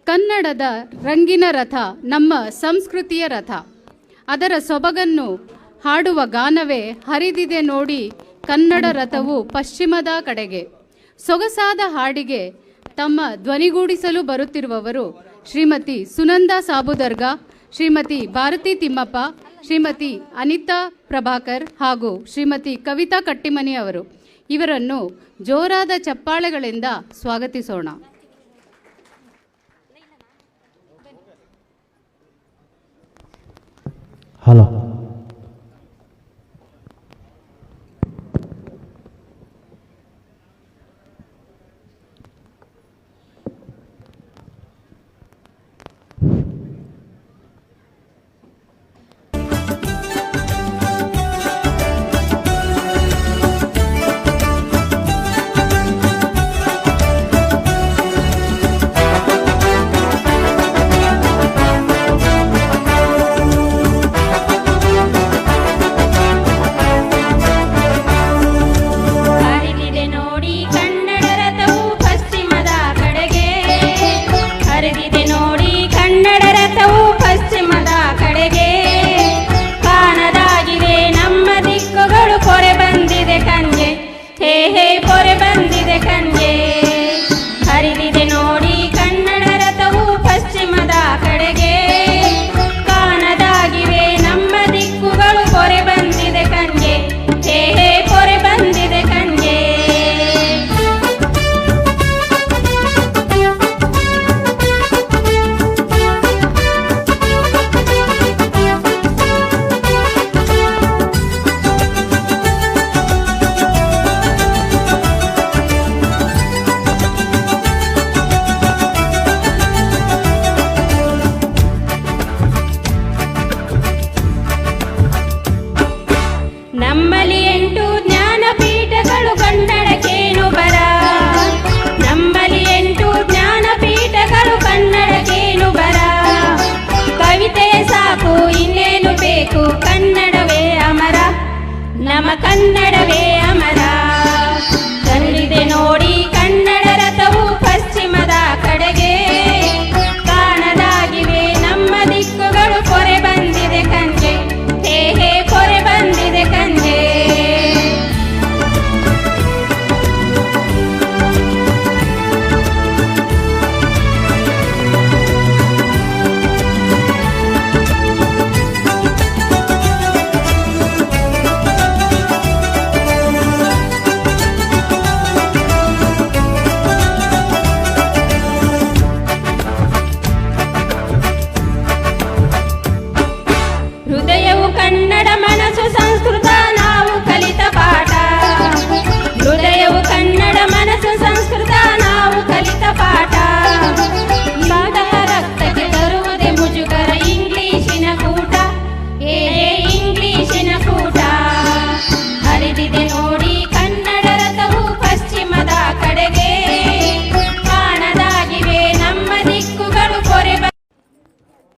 ಕನ್ನಡದ ರಂಗಿನ ರಥ ನಮ್ಮ ಸಂಸ್ಕೃತಿಯ ರಥ. ಅದರ ಸೊಬಗನ್ನು ಹಾಡುವ ಗಾನವೇ ಹರಿದಿದೆ ನೋಡಿ ಕನ್ನಡ ರಥವು ಪಶ್ಚಿಮದ ಕಡೆಗೆ. ಸೊಗಸಾದ ಹಾಡಿಗೆ ತಮ್ಮ ಧ್ವನಿಗೂಡಿಸಲು ಬರುತ್ತಿರುವವರು ಶ್ರೀಮತಿ ಸುನಂದಾ ಸಾಬುದರ್ಗ, ಶ್ರೀಮತಿ ಭಾರತಿ ತಿಮ್ಮಪ್ಪ, ಶ್ರೀಮತಿ ಅನಿತಾ ಪ್ರಭಾಕರ್ ಹಾಗೂ ಶ್ರೀಮತಿ ಕವಿತಾ ಕಟ್ಟಿಮನಿ ಅವರು. ಇವರನ್ನು ಜೋರಾದ ಚಪ್ಪಾಳೆಗಳಿಂದ ಸ್ವಾಗತಿಸೋಣ. ಹಲೋ. ನಮ್ಮಲ್ಲಿ 8 ಜ್ಞಾನಪೀಠಗಳು ಕನ್ನಡಕ್ಕೇನು ಬರ. ನಮ್ಮಲ್ಲಿ 8 ಜ್ಞಾನಪೀಠಗಳು ಕನ್ನಡಕ್ಕೇನು ಬರ. ಕವಿತೆ ಸಾಕು ಇನ್ನೇನು ಬೇಕು, ಕನ್ನಡವೇ ಅಮರ, ನಮ್ಮ ಕನ್ನಡವೇ ಅಮರ.